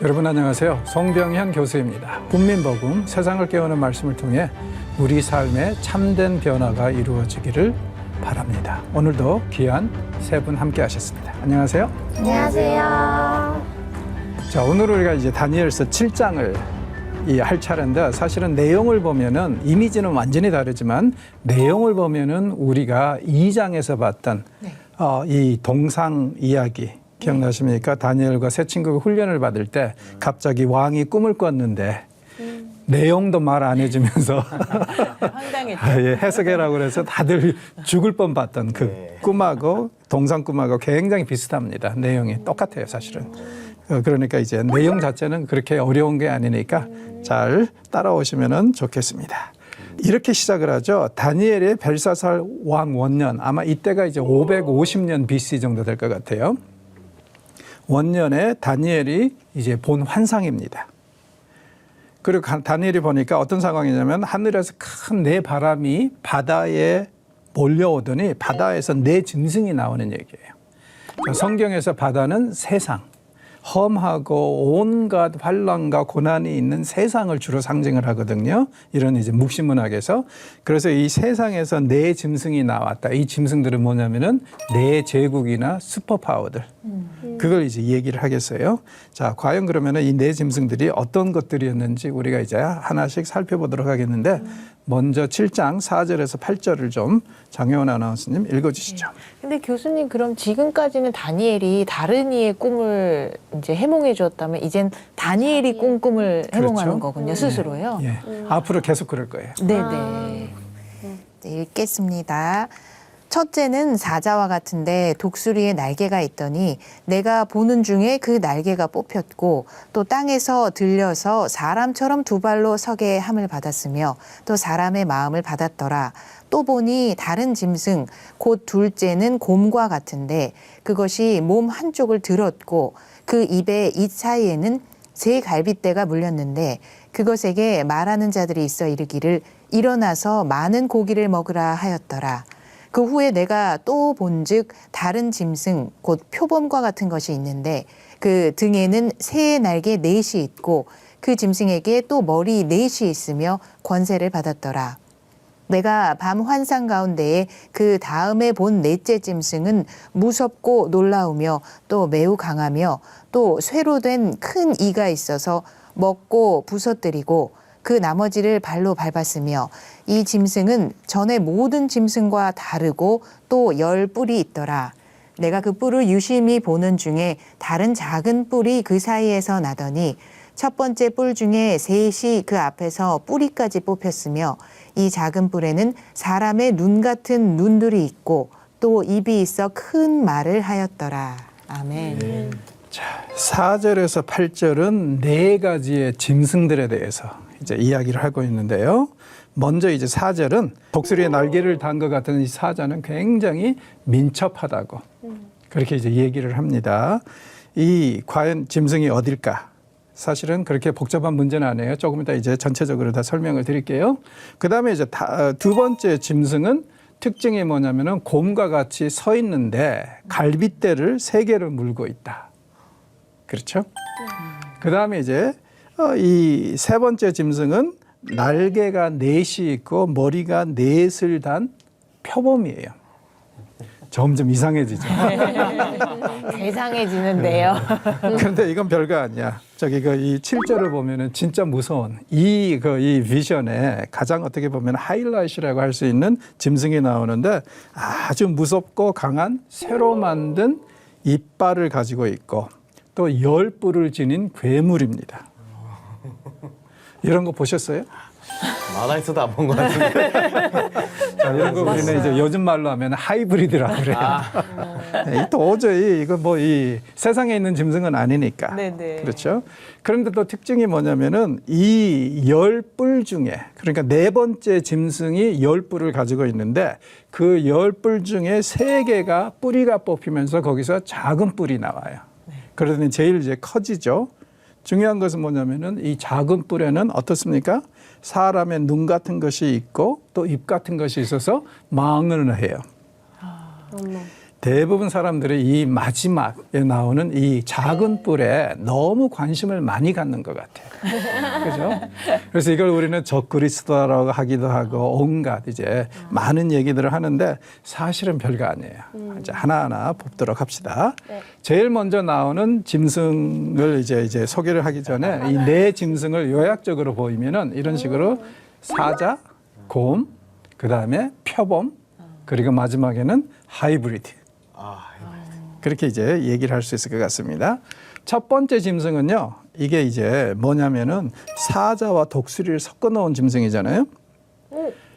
여러분 안녕하세요. 송병현 교수입니다. 국민복음 세상을 깨우는 말씀을 통해 우리 삶에 참된 변화가 이루어지기를 바랍니다. 오늘도 귀한 세 분 함께 하셨습니다. 안녕하세요. 안녕하세요. 자, 오늘 우리가 이제 다니엘서 7장을 할 차례인데 사실은 내용을 보면은 이미지는 완전히 다르지만 내용을 보면은 우리가 2장에서 봤던 이 동상 이야기 기억나십니까? 다니엘과 세 친구가 훈련을 받을 때 갑자기 왕이 꿈을 꿨는데 내용도 말 안 해주면서 황당했죠. 해석해라고 그래서 다들 죽을 뻔 봤던 그 꿈하고 동상 꿈하고 굉장히 비슷합니다. 내용이 똑같아요, 사실은. 그러니까 이제 내용 자체는 그렇게 어려운 게 아니니까 잘 따라오시면 좋겠습니다. 이렇게 시작을 하죠. 다니엘의 벨사살 왕 원년, 아마 이때가 이제 550년 BC 정도 될 것 같아요. 원년에 다니엘이 이제 본 환상입니다. 그리고 다니엘이 보니까 어떤 상황이냐면 하늘에서 큰 네 바람이 바다에 몰려오더니 바다에서 네 짐승이 나오는 얘기예요. 성경에서 바다는 세상, 험하고 온갖 환난과 고난이 있는 세상을 주로 상징을 하거든요. 이런 이제 묵시문학에서. 그래서 이 세상에서 네 짐승이 나왔다. 이 짐승들은 뭐냐면은 네 제국이나 슈퍼파워들. 그걸 이제 얘기를 하겠어요. 자, 과연 그러면은 이 네 짐승들이 어떤 것들이었는지 우리가 이제 하나씩 살펴보도록 하겠는데 먼저 7장 4절에서 8절을 좀 장혜원 아나운서님 읽어주시죠. 근데 교수님 그럼 지금까지는 다니엘이 다른 이의 꿈을 이제 해몽해 주었다면 이젠 다니엘이 꾼 꿈을 해몽하는 그렇죠. 거군요, 스스로요. 예. 앞으로 계속 그럴 거예요. 네네. 네, 읽겠습니다. 첫째는 사자와 같은데 독수리의 날개가 있더니 내가 보는 중에 그 날개가 뽑혔고 또 땅에서 들려서 사람처럼 두 발로 서게 함을 받았으며 또 사람의 마음을 받았더라. 또 보니 다른 짐승 곧 둘째는 곰과 같은데 그것이 몸 한쪽을 들었고 그 입의 잇 사이에는 세 갈빗대가 물렸는데 그것에게 말하는 자들이 있어 이르기를 일어나서 많은 고기를 먹으라 하였더라. 그 후에 내가 또 본즉 다른 짐승 곧 표범과 같은 것이 있는데 그 등에는 새의 날개 넷이 있고 그 짐승에게 또 머리 넷이 있으며 권세를 받았더라. 내가 밤 환상 가운데에 그 다음에 본 넷째 짐승은 무섭고 놀라우며 또 매우 강하며 또 쇠로 된 큰 이가 있어서 먹고 부서뜨리고 그 나머지를 발로 밟았으며 이 짐승은 전에 모든 짐승과 다르고 또 10뿔이 있더라. 내가 그 뿔을 유심히 보는 중에 다른 작은 뿔이 그 사이에서 나더니 첫 번째 뿔 중에 셋이 그 앞에서 뿌리까지 뽑혔으며 이 작은 뿔에는 사람의 눈 같은 눈들이 있고 또 입이 있어 큰 말을 하였더라. 아멘. 자, 4절에서 8절은 네 가지의 짐승들에 대해서 이제 이야기를 하고 있는데요. 먼저 이제 4절은 독수리의 날개를 단 것 같은 이 사자는 굉장히 민첩하다고 그렇게 이제 얘기를 합니다. 이 과연 짐승이 어딜까? 사실은 그렇게 복잡한 문제는 아니에요. 조금 이따 이제 전체적으로 다 설명을 드릴게요. 그 다음에 이제 두 번째 짐승은 특징이 뭐냐면은 곰과 같이 서 있는데 갈빗대를 3개를 물고 있다. 그렇죠? 그 다음에 이제 이 세 번째 짐승은 날개가 넷이 있고 머리가 넷을 단 표범이에요. 점점 이상해지죠. 괴상해지는데요. 그런데 이건 별거 아니야. 저기 이 7절을 보면은 진짜 무서운 이 비전에 가장 어떻게 보면 하이라이트라고 할 수 있는 짐승이 나오는데 아주 무섭고 강한 쇠로 만든 이빨을 가지고 있고 또 10뿔을 지닌 괴물입니다. 이런 거 보셨어요? 만화에서도 안 본 것 같은데. 자, 이런 거 우리는 이제 요즘 말로 하면 하이브리드라고 그래요. 도저히 이거 뭐 이 세상에 있는 짐승은 아니니까. 네네. 그렇죠. 그런데 또 특징이 뭐냐면은 이 10뿔 중에 그러니까 네 번째 짐승이 10뿔을 가지고 있는데 그 10뿔 중에 3개가 뿌리가 뽑히면서 거기서 작은 뿔이 나와요. 그러더니 제일 이제 커지죠. 중요한 것은 뭐냐면은 이 작은 뿔에는 어떻습니까? 사람의 눈 같은 것이 있고 또 입 같은 것이 있어서 망을 해요. 대부분 사람들이 이 마지막에 나오는 이 작은 뿔에 너무 관심을 많이 갖는 것 같아요. 그죠? 그래서 이걸 우리는 적그리스도라고 하기도 하고 온갖 이제 많은 얘기들을 하는데 사실은 별거 아니에요. 이제 하나하나 뽑도록 합시다. 제일 먼저 나오는 짐승을 이제 소개를 하기 전에 이 네 짐승을 요약적으로 보이면은 이런 식으로 사자, 곰, 그 다음에 표범, 그리고 마지막에는 하이브리드. 그렇게 이제 얘기를 할 수 있을 것 같습니다. 첫 번째 짐승은요, 이게 이제 뭐냐면은 사자와 독수리를 섞어 놓은 짐승이잖아요.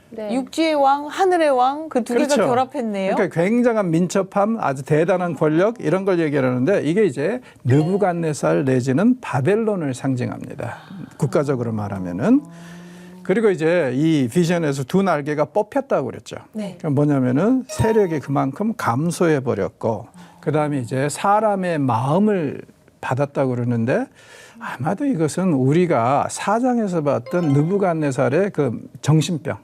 네. 육지의 왕, 하늘의 왕 그 두 개가 그렇죠. 결합했네요. 그러니까 굉장한 민첩함, 아주 대단한 권력 이런 걸 얘기하는데 이게 이제 느부갓네살 내지는 바벨론을 상징합니다. 국가적으로 말하면은. 그리고 이제 이 비전에서 두 날개가 뽑혔다고 그랬죠. 네. 그럼 뭐냐면은 세력이 그만큼 감소해 버렸고, 그 다음에 이제 사람의 마음을 받았다고 그러는데 아마도 이것은 우리가 사장에서 봤던 느부갓네살의 그 정신병,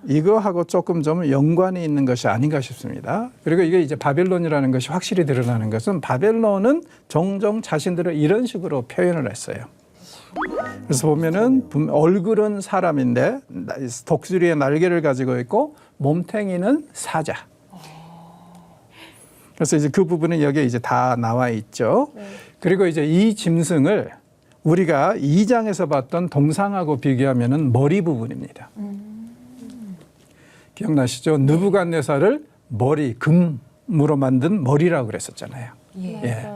이거하고 조금 좀 연관이 있는 것이 아닌가 싶습니다. 그리고 이게 이제 바벨론이라는 것이 확실히 드러나는 것은 바벨론은 종종 자신들을 이런 식으로 표현을 했어요. 그래서 보면은 얼굴은 사람인데 독수리의 날개를 가지고 있고 몸탱이는 사자. 그래서 이제 그 부분은 여기에 이제 다 나와 있죠. 그리고 이제 이 짐승을 우리가 2장에서 봤던 동상하고 비교하면은 머리 부분입니다. 기억나시죠? 느부갓네살을 머리, 금으로 만든 머리라고 그랬었잖아요. 예.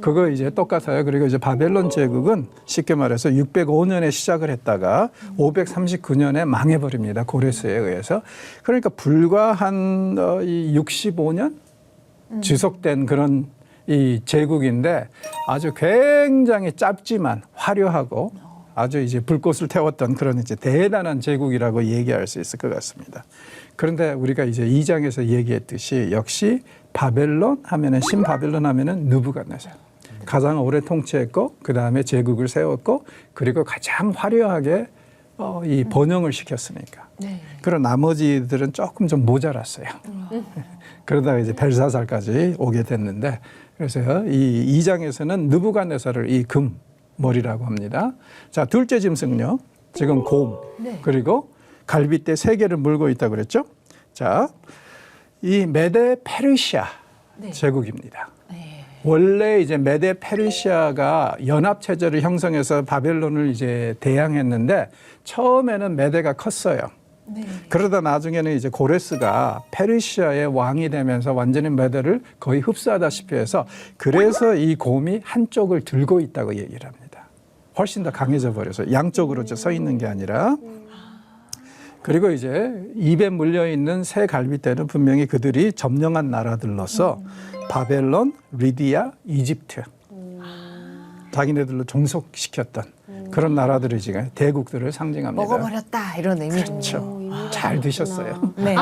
그거 이제 똑같아요. 그리고 이제 바벨론 제국은 쉽게 말해서 605년에 시작을 했다가 539년에 망해버립니다. 고레스에 의해서. 그러니까 불과 한 65년 지속된 그런 이 제국인데 아주 굉장히 짧지만 화려하고 아주 이제 불꽃을 태웠던 그런 이제 대단한 제국이라고 얘기할 수 있을 것 같습니다. 그런데 우리가 이제 2장에서 얘기했듯이 역시 바벨론 하면은 신바벨론 하면은 느부갓네살. 가장 오래 통치했고 그 다음에 제국을 세웠고 그리고 가장 화려하게 이 번영을 시켰으니까. 네. 그런 나머지들은 조금 좀 모자랐어요. 그러다가 이제 벨사살까지 오게 됐는데 그래서 이 2장에서는 느부갓네살을 이 금 머리라고 합니다. 자, 둘째 짐승은요. 지금 곰 그리고 갈빗대 3개를 물고 있다고 그랬죠. 자, 이 메데 페르시아 제국입니다. 원래 이제 메데 페르시아가 연합 체제를 형성해서 바벨론을 이제 대항했는데 처음에는 메데가 컸어요. 그러다 나중에는 이제 고레스가 페르시아의 왕이 되면서 완전히 메데를 거의 흡수하다시피 해서 그래서 이 곰이 한쪽을 들고 있다고 얘기를 합니다. 훨씬 더 강해져 버려서 양쪽으로 서 있는 게 아니라. 그리고 이제 입에 물려있는 새 갈빗대는 분명히 그들이 점령한 나라들로서 바벨론, 리디아, 이집트 자기네들로 종속시켰던 그런 나라들이 지금 대국들을 상징합니다. 먹어버렸다 이런 의미죠. 그렇죠. 잘 드셨어요. 네.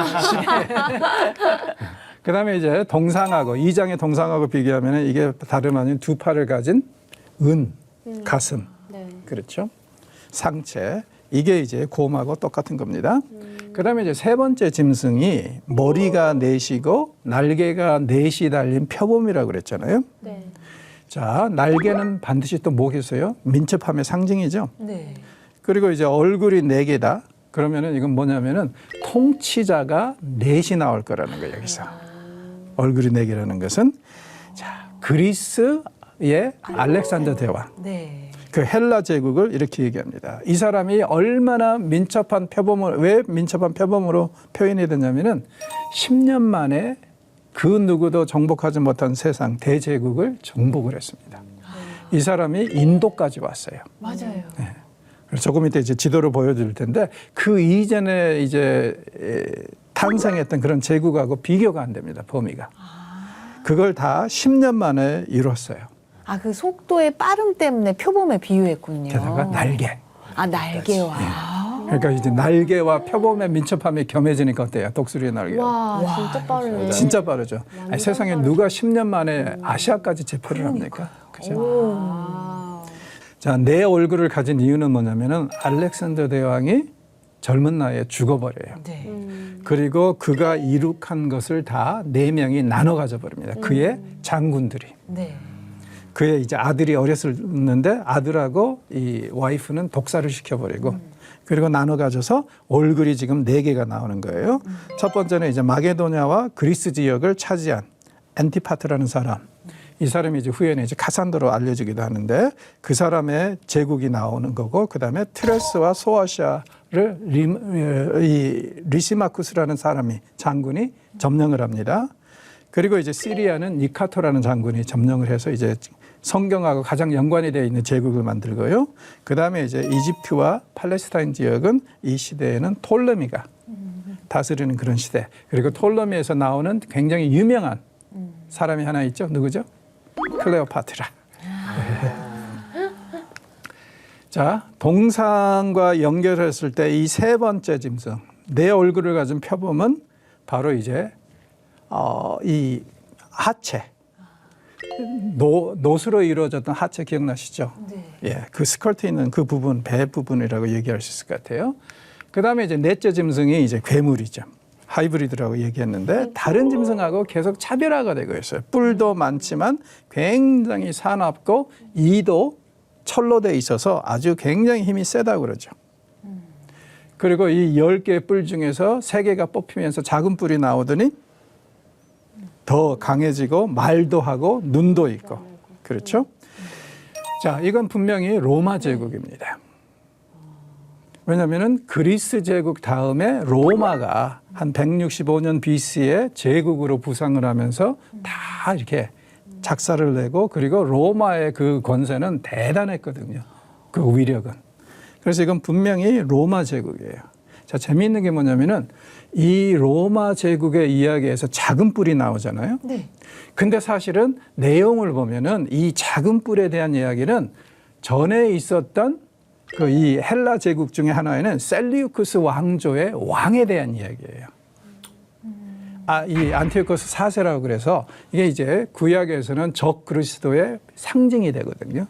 그다음에 이제 동상하고 2장의 동상하고 비교하면 이게 다름 아닌 두 팔을 가진 은, 가슴, 그렇죠. 상체. 이게 이제 곰하고 똑같은 겁니다. 그다음에 이제 세 번째 짐승이 머리가 넷이고 날개가 넷이 달린 표범이라고 그랬잖아요. 네. 자, 날개는 반드시 또 뭐겠어요? 민첩함의 상징이죠. 네. 그리고 이제 얼굴이 4개다. 그러면은 이건 뭐냐면은 통치자가 넷이 나올 거라는 거예요, 여기서. 얼굴이 4개라는 것은 자, 그리스의 알렉산더 대왕. 네. 그 헬라 제국을 이렇게 얘기합니다. 이 사람이 얼마나 민첩한 표범을, 왜 민첩한 표범으로 표현이 되냐면은 10년 만에 그 누구도 정복하지 못한 세상 대제국을 정복을 했습니다. 이 사람이 인도까지 왔어요. 맞아요. 네. 그래서 조금 이따 이제 지도를 보여드릴 텐데 그 이전에 이제 탄생했던 그런 제국하고 비교가 안 됩니다. 범위가. 그걸 다 10년 만에 이뤘어요. 아, 그 속도의 빠름 때문에 표범에 비유했군요. 게다가 날개. 아, 날개와. 그러니까 이제 날개와 표범의 민첩함이 겸해지니까 어때요? 독수리의 날개. 와, 진짜 빠르네. 진짜 빠르죠. 아니, 세상에 누가 10년 만에 아시아까지 제패를 합니까? 그죠? 자, 내 얼굴을 가진 이유는 뭐냐면은 알렉산더 대왕이 젊은 나이에 죽어버려요. 네. 그리고 그가 이룩한 것을 다 4명이 나눠 가져버립니다. 그의 장군들이. 네. 그의 이제 아들이 어렸었는데 아들하고 이 와이프는 독사를 시켜버리고 그리고 나눠 가져서 얼굴이 지금 4개가 나오는 거예요. 첫 번째는 이제 마게도냐와 그리스 지역을 차지한 엔티파트라는 사람. 이 사람이 이제 후에는 이제 카산드로 알려지기도 하는데 그 사람의 제국이 나오는 거고 그다음에 트레스와 소아시아를 리시마쿠스라는 사람이 장군이 점령을 합니다. 그리고 이제 시리아는 니카토라는 장군이 점령을 해서 이제 성경하고 가장 연관이 되어 있는 제국을 만들고요. 그다음에 이제 이집트와 팔레스타인 지역은 이 시대에는 톨레미가 다스리는 그런 시대. 그리고 톨레미에서 나오는 굉장히 유명한 사람이 하나 있죠. 누구죠? 클레오파트라. 자, 동상과 연결했을 때 이 3번째 짐승, 내 얼굴을 가진 표범은 바로 이제 이 하체, 노수로 이루어졌던 하체 기억나시죠? 네. 예, 그 스컬트 있는 그 부분, 배 부분이라고 얘기할 수 있을 것 같아요. 그 다음에 이제 넷째 짐승이 이제 괴물이죠. 하이브리드라고 얘기했는데 다른 짐승하고 계속 차별화가 되고 있어요. 뿔도 많지만 굉장히 사납고 이도 철로 돼 있어서 아주 굉장히 힘이 세다고 그러죠. 그리고 이 10개의 뿔 중에서 3개가 뽑히면서 작은 뿔이 나오더니 더 강해지고 말도 하고 눈도 있고 그렇죠? 자, 이건 분명히 로마 제국입니다. 왜냐하면 그리스 제국 다음에 로마가 한 165년 BC에 제국으로 부상을 하면서 다 이렇게 작사를 내고 그리고 로마의 그 권세는 대단했거든요. 그 위력은. 그래서 이건 분명히 로마 제국이에요. 자, 재미있는 게 뭐냐면은 이 로마 제국의 이야기에서 작은 뿔이 나오잖아요. 네. 근데 사실은 내용을 보면은 이 작은 뿔에 대한 이야기는 전에 있었던 그 이 헬라 제국 중에 하나에는 셀리우쿠스 왕조의 왕에 대한 이야기예요. 이 안티오코스 4세라고 그래서 이게 이제 구약에서는 적 그리스도의 상징이 되거든요.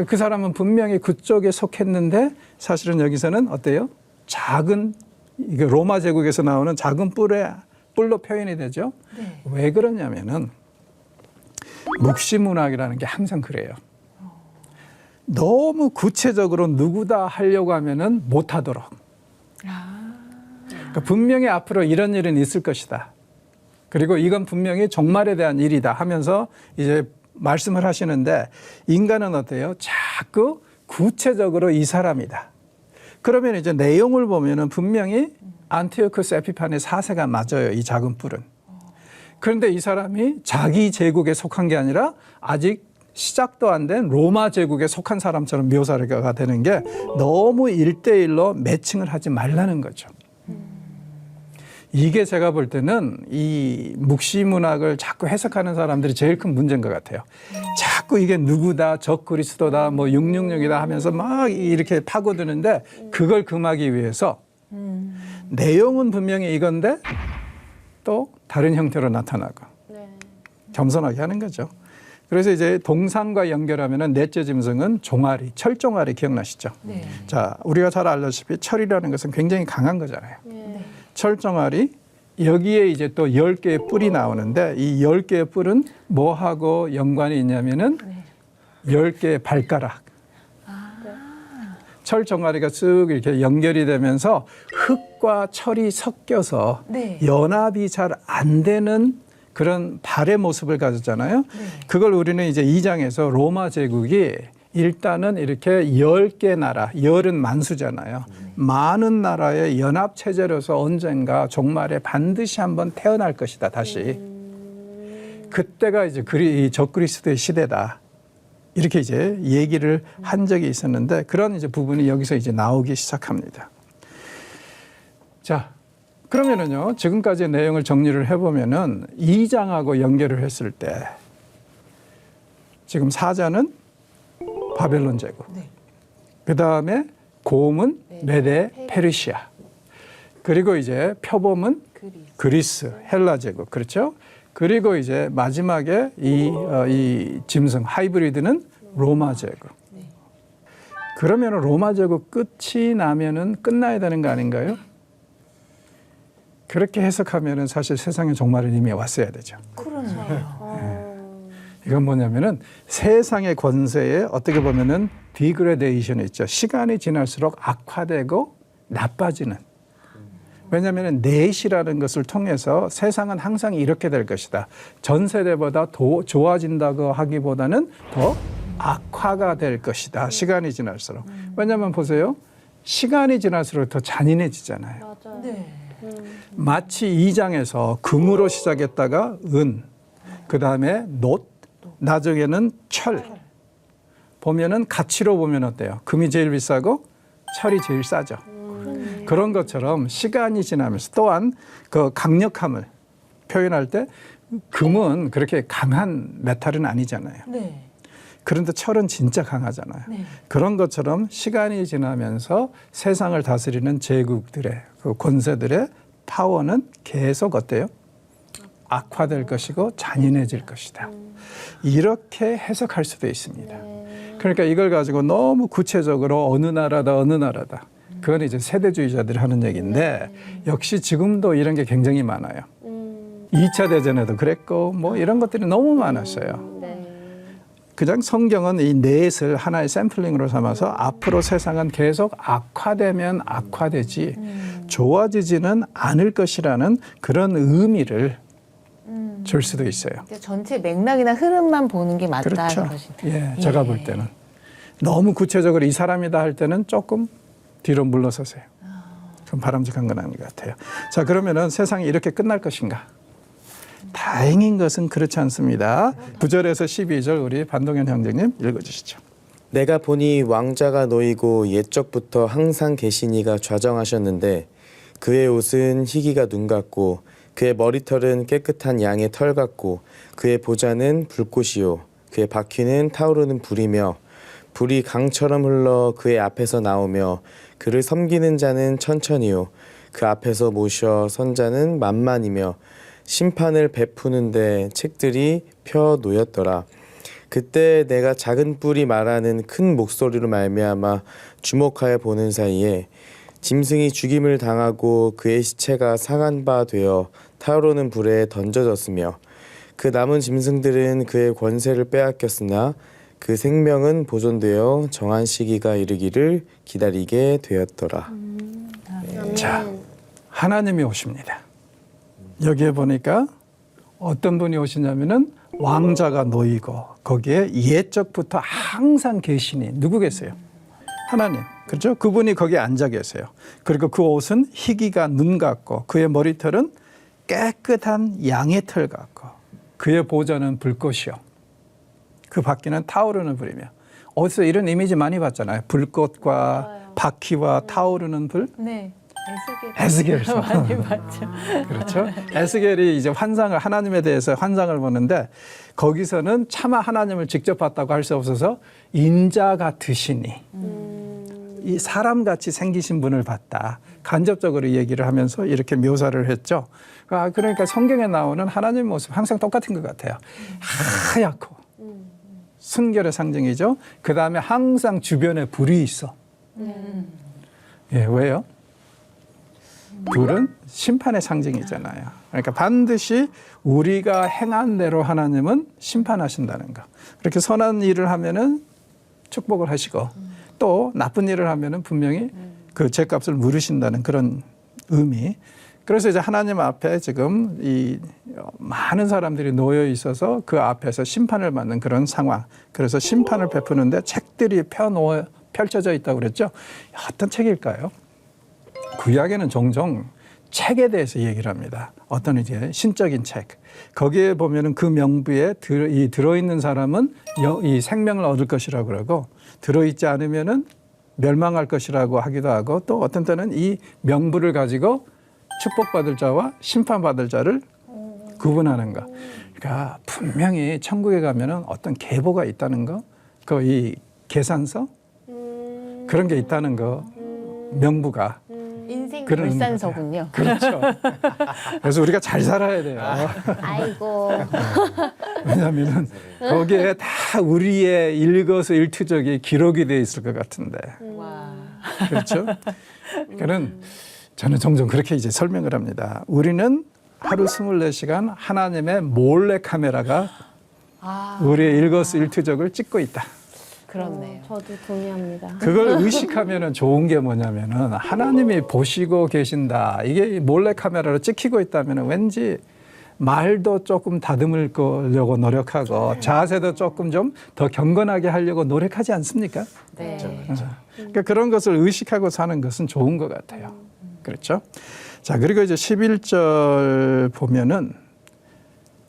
그 사람은 분명히 그쪽에 속했는데 사실은 여기서는 어때요? 작은 이게 로마 제국에서 나오는 작은 뿔로 표현이 되죠. 네. 왜 그러냐면은 묵시문학이라는 게 항상 그래요. 너무 구체적으로 누구다 하려고 하면은 못하도록. 그러니까 분명히 앞으로 이런 일은 있을 것이다. 그리고 이건 분명히 종말에 대한 일이다 하면서 이제 말씀을 하시는데 인간은 어때요? 자꾸 구체적으로 이 사람이다. 그러면 이제 내용을 보면은 분명히 안티오코스 에피파네 4세가 맞아요. 이 작은 뿔은. 그런데 이 사람이 자기 제국에 속한 게 아니라 아직 시작도 안 된 로마 제국에 속한 사람처럼 묘사가 되는 게 너무 1대1로 매칭을 하지 말라는 거죠. 이게 제가 볼 때는 이 묵시문학을 자꾸 해석하는 사람들이 제일 큰 문제인 것 같아요. 자꾸 이게 누구다, 적 그리스도다, 뭐 666이다 하면서 막 이렇게 파고드는데 그걸 금하기 위해서 내용은 분명히 이건데 또 다른 형태로 나타나고 네. 겸손하게 하는 거죠. 그래서 이제 동상과 연결하면은 넷째 짐승은 종아리, 철종아리 기억나시죠? 네. 자, 우리가 잘 알다시피 철이라는 것은 굉장히 강한 거잖아요. 네. 철종아리, 여기에 이제 또 10개의 뿔이 나오는데 이 10개의 뿔은 뭐하고 연관이 있냐면은 10개의 발가락. 철종아리가 쓱 이렇게 연결이 되면서 흙과 철이 섞여서 네. 연합이 잘 안 되는 그런 발의 모습을 가졌잖아요. 그걸 우리는 이제 2장에서 로마 제국이 일단은 이렇게 10개 나라, 열은 만수잖아요. 많은 나라의 연합체제로서 언젠가 종말에 반드시 한번 태어날 것이다, 다시. 그때가 이제 적그리스도의 시대다. 이렇게 이제 얘기를 한 적이 있었는데 그런 이제 부분이 여기서 이제 나오기 시작합니다. 자, 그러면은요, 지금까지의 내용을 정리를 해보면은 2장하고 연결을 했을 때 지금 4자는 바벨론 제국. 네. 그 다음에 고음은 메데 페르시아. 그리고 이제 표범은 그리스, 헬라 제국. 그렇죠? 그리고 이제 마지막에 이 짐승 하이브리드는 로마 제국. 그러면 로마 제국 끝이 나면은 끝나야 되는 거 아닌가요? 그렇게 해석하면은 사실 세상에 종말은 이미 왔어야 되죠. 이건 뭐냐면은 세상의 권세에 어떻게 보면은 디그레데이션이 있죠. 시간이 지날수록 악화되고 나빠지는. 왜냐하면 넷이라는 것을 통해서 세상은 항상 이렇게 될 것이다. 전 세대보다 더 좋아진다고 하기보다는 더 악화가 될 것이다. 시간이 지날수록. 왜냐하면 보세요. 시간이 지날수록 더 잔인해지잖아요. 맞아요. 마치 2장에서 금으로 시작했다가 은, 그 다음에 놋, 나중에는 철. 보면은 가치로 보면 어때요? 금이 제일 비싸고 철이 제일 싸죠. 그런 것처럼 시간이 지나면서 또한 그 강력함을 표현할 때 금은 그렇게 강한 메탈은 아니잖아요. 네. 그런데 철은 진짜 강하잖아요. 네. 그런 것처럼 시간이 지나면서 세상을 다스리는 제국들의 그 권세들의 파워는 계속 어때요? 악화될 것이고 잔인해질 것이다. 이렇게 해석할 수도 있습니다. 그러니까 이걸 가지고 너무 구체적으로 어느 나라다. 그건 이제 세대주의자들이 하는 얘기인데 역시 지금도 이런 게 굉장히 많아요. 2차 대전에도 그랬고 뭐 이런 것들이 너무 많았어요. 네. 그냥 성경은 이 넷을 하나의 샘플링으로 삼아서 앞으로 세상은 계속 악화되면 악화되지 좋아지지는 않을 것이라는 그런 의미를 줄 수도 있어요. 그러니까 전체 맥락이나 흐름만 보는 게 맞다는 그렇죠. 것이죠. 예, 제가 볼 때는 너무 구체적으로 이 사람이다 할 때는 조금 뒤로 물러서세요. 그럼 바람직한 건 아닌 것 같아요. 자, 그러면은 세상이 이렇게 끝날 것인가? 다행인 것은 그렇지 않습니다. 9절에서 12절 우리 반동현 형제님 읽어주시죠. 내가 보니 왕자가 놓이고 옛적부터 항상 계시니가 좌정하셨는데 그의 옷은 희기가 눈 같고 그의 머리털은 깨끗한 양의 털 같고 그의 보좌는 불꽃이요 그의 바퀴는 타오르는 불이며 불이 강처럼 흘러 그의 앞에서 나오며 그를 섬기는 자는 천천히요 그 앞에서 모셔 선자는 만만이며 심판을 베푸는데 책들이 펴 놓였더라. 그때 내가 작은 뿔이 말하는 큰 목소리로 말미암아 주목하여 보는 사이에 짐승이 죽임을 당하고 그의 시체가 상한 바 되어 타오르는 불에 던져졌으며 그 남은 짐승들은 그의 권세를 빼앗겼으나 그 생명은 보존되어 정한 시기가 이르기를 기다리게 되었더라. 자, 하나님이 오십니다. 여기에 보니까 어떤 분이 오시냐면은 왕자가 놓이고 거기에 옛적부터 항상 계시니 누구 계세요? 하나님. 그렇죠? 그분이 거기에 앉아 계세요. 그리고 그 옷은 희기가 눈 같고 그의 머리털은 깨끗한 양의 털 같고 그의 보좌는 불꽃이요. 그 바퀴는 타오르는 불이며. 어디서 이런 이미지 많이 봤잖아요. 불꽃과 바퀴와 타오르는 불. 네. 에스겔에서 많이 봤죠. 그렇죠. 에스겔이 이제 환상을 하나님에 대해서 환상을 보는데 거기서는 차마 하나님을 직접 봤다고 할 수 없어서 인자 같으시니 이 사람같이 생기신 분을 봤다. 간접적으로 얘기를 하면서 이렇게 묘사를 했죠. 그러니까 성경에 나오는 하나님 모습 항상 똑같은 것 같아요. 하얗고 순결의 상징이죠. 그 다음에 항상 주변에 불이 있어. 예, 왜요? 불은 심판의 상징이잖아요. 그러니까 반드시 우리가 행한 대로 하나님은 심판하신다는 거. 그렇게 선한 일을 하면은 축복을 하시고 또 나쁜 일을 하면은 분명히 그 죄값을 물으신다는 그런 의미. 그래서 이제 하나님 앞에 지금 이 많은 사람들이 놓여 있어서 그 앞에서 심판을 받는 그런 상황. 그래서 심판을 베푸는데 책들이 펼쳐져 있다고 그랬죠. 어떤 책일까요? 구약에는 종종 책에 대해서 얘기를 합니다. 어떤 이제 신적인 책. 거기에 보면은 그 명부에 들어있는 사람은 이 생명을 얻을 것이라고 그러고 들어있지 않으면은 멸망할 것이라고 하기도 하고 또 어떤 때는 이 명부를 가지고 축복받을 자와 심판받을 자를 구분하는 거. 그러니까 분명히 천국에 가면은 어떤 계보가 있다는 거, 그 이 계산서 그런 게 있다는 거, 명부가. 인생 그런 물산서군요. 그렇죠. 그래서 우리가 잘 살아야 돼요. 아이고. 왜냐하면은 거기에 다 우리의 일거수일투족이 기록이 돼 있을 것 같은데. 와. 그렇죠? 그러니까는 저는 종종 그렇게 이제 설명을 합니다. 우리는 하루 24시간 하나님의 몰래 카메라가 우리의 일거수일투족을 찍고 있다. 그렇네요. 저도 동의합니다. 그걸 의식하면은 좋은 게 뭐냐면은 하나님이 보시고 계신다. 이게 몰래 카메라로 찍히고 있다면은 왠지 말도 조금 다듬으려고 노력하고 자세도 조금 좀 더 경건하게 하려고 노력하지 않습니까? 네. 그러니까 그런 것을 의식하고 사는 것은 좋은 것 같아요. 그렇죠? 자, 그리고 이제 11절 보면은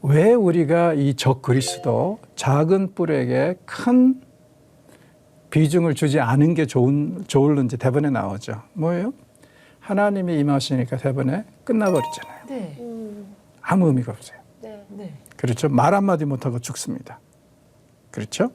왜 우리가 이 적 그리스도 작은 뿔에게 큰 비중을 주지 않은 게 좋을는지 대본에 나오죠. 뭐예요? 하나님이 임하시니까 대본에 끝나버리잖아요. 네. 아무 의미가 없어요. 네. 네. 그렇죠? 말 한마디 못하고 죽습니다. 그렇죠?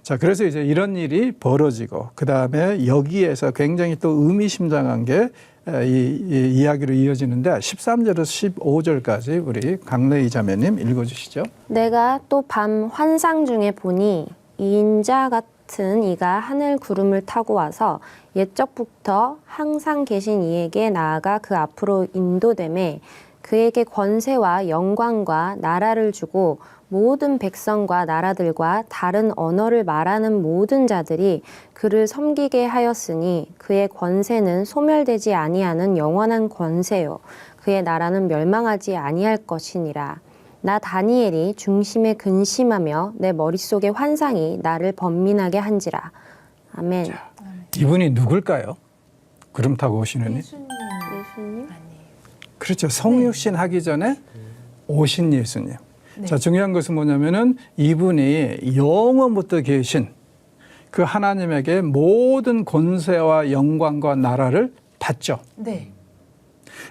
자, 그래서 이제 이런 일이 벌어지고 그 다음에 여기에서 굉장히 또 의미심장한 게 이 이야기로 이어지는데 13절에서 15절까지 우리 강래희 자매님 읽어주시죠. 내가 또 밤 환상 중에 보니 인자 같은 이가 하늘 구름을 타고 와서 옛적부터 항상 계신 이에게 나아가 그 앞으로 인도되매 그에게 권세와 영광과 나라를 주고 모든 백성과 나라들과 다른 언어를 말하는 모든 자들이 그를 섬기게 하였으니 그의 권세는 소멸되지 아니하는 영원한 권세요 그의 나라는 멸망하지 아니할 것이니라. 나 다니엘이 중심에 근심하며 내 머릿속의 환상이 나를 번민하게 한지라. 아멘. 이분이 누굴까요? 구름 타고 오시는 이? 예수님? 그렇죠. 성육신 하기 전에 오신 예수님. 자, 중요한 것은 뭐냐면은 이분이 영원부터 계신 그 하나님에게 모든 권세와 영광과 나라를 받죠. 네.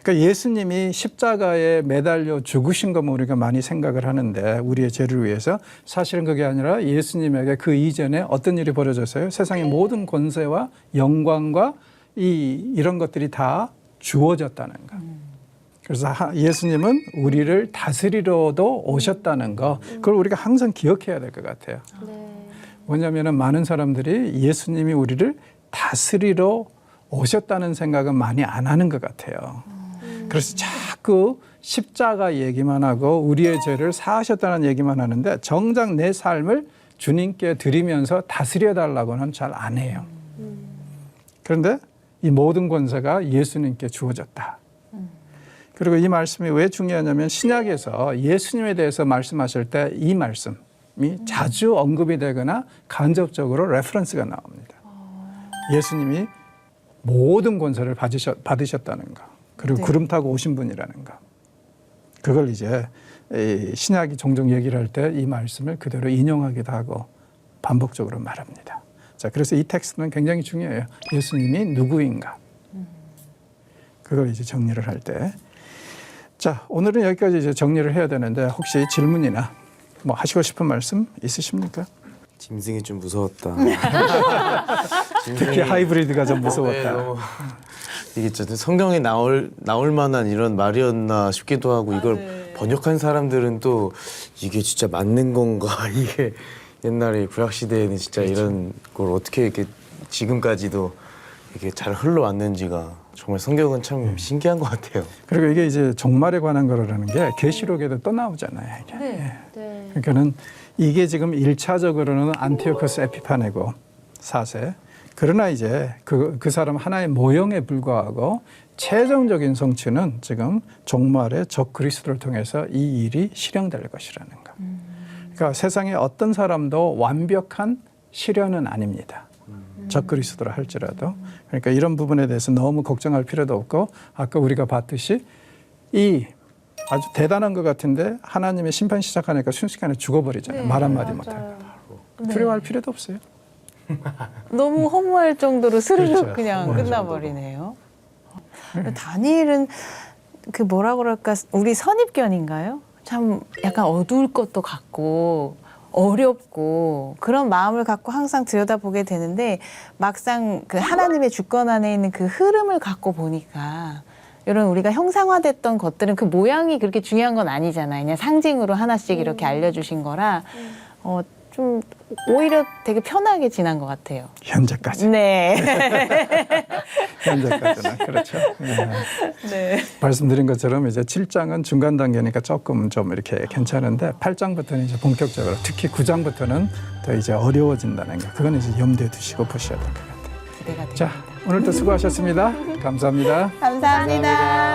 그러니까 예수님이 십자가에 매달려 죽으신 것만 우리가 많이 생각을 하는데 우리의 죄를 위해서 사실은 그게 아니라 예수님에게 그 이전에 어떤 일이 벌어졌어요? 세상의 모든 권세와 영광과 이런 것들이 다 주어졌다는 거. 그래서 예수님은 우리를 다스리러도 오셨다는 거. 그걸 우리가 항상 기억해야 될 것 같아요. 네. 뭐냐면은 많은 사람들이 예수님이 우리를 다스리러 오셨다는 생각은 많이 안 하는 것 같아요. 그래서 자꾸 십자가 얘기만 하고 우리의 죄를 사하셨다는 얘기만 하는데 정작 내 삶을 주님께 드리면서 다스려 달라고는 잘 안 해요. 그런데 이 모든 권세가 예수님께 주어졌다. 그리고 이 말씀이 왜 중요하냐면 신약에서 예수님에 대해서 말씀하실 때 이 말씀이 자주 언급이 되거나 간접적으로 레퍼런스가 나옵니다. 예수님이 모든 권세를 받으셨다는 거. 그리고 구름 타고 오신 분이라는 거. 그걸 이제 신약이 종종 얘기를 할 때 이 말씀을 그대로 인용하기도 하고 반복적으로 말합니다. 자, 그래서 이 텍스트는 굉장히 중요해요. 예수님이 누구인가. 그걸 이제 정리를 할 때. 자, 오늘은 여기까지 이제 정리를 해야 되는데 혹시 질문이나 뭐 하시고 싶은 말씀 있으십니까? 짐승이 좀 무서웠다. 특히 하이브리드가 좀 무서웠다. 너무 이게 진짜 성경에 나올 만한 이런 말이었나 싶기도 하고 이걸 번역한 사람들은 또 이게 진짜 맞는 건가 이게 옛날에 구약 시대에는 진짜 이런 걸 어떻게 이렇게 지금까지도 이게 잘 흘러왔는지가 정말 성경은 참 신기한 것 같아요. 그리고 이게 이제 종말에 관한 거라는 게 계시록에도 또 나오잖아요. 이게. 네. 네. 그러니까는 이게 지금 1차적으로는 안티오코스 에피파네고 4세. 그러나 이제 그 사람 하나의 모형에 불과하고 최종적인 성취는 지금 종말의 적 그리스도를 통해서 이 일이 실현될 것이라는 거. 그러니까 세상에 어떤 사람도 완벽한 실현은 아닙니다. 적 그리스도라 할지라도. 그러니까 이런 부분에 대해서 너무 걱정할 필요도 없고 아까 우리가 봤듯이 이 아주 대단한 것 같은데 하나님의 심판 시작하니까 순식간에 죽어버리잖아요. 말 한마디 못하고. 두려워할 필요도 없어요. 너무 허무할 정도로 스르륵 그렇죠. 그냥 허무할 끝나버리네요. 다니엘은 그 뭐라 그럴까 우리 선입견인가요? 참 약간 어두울 것도 같고 어렵고 그런 마음을 갖고 항상 들여다보게 되는데 막상 그 하나님의 주권 안에 있는 그 흐름을 갖고 보니까 이런 우리가 형상화됐던 것들은 그 모양이 그렇게 중요한 건 아니잖아요. 그냥 상징으로 하나씩 이렇게 알려주신 거라 좀 오히려 되게 편하게 지난 것 같아요. 현재까지. 네. 현재까지는 그렇죠. 예. 네. 말씀드린 것처럼 이제 7장은 중간 단계니까 조금 좀 이렇게 괜찮은데 8장부터는 이제 본격적으로 특히 9장부터는 더 이제 어려워진다는 거. 그건 이제 염두에 두시고 보셔야 될 것 같아요. 기대가 됩니다. 자, 오늘도 수고하셨습니다. 감사합니다. 감사합니다.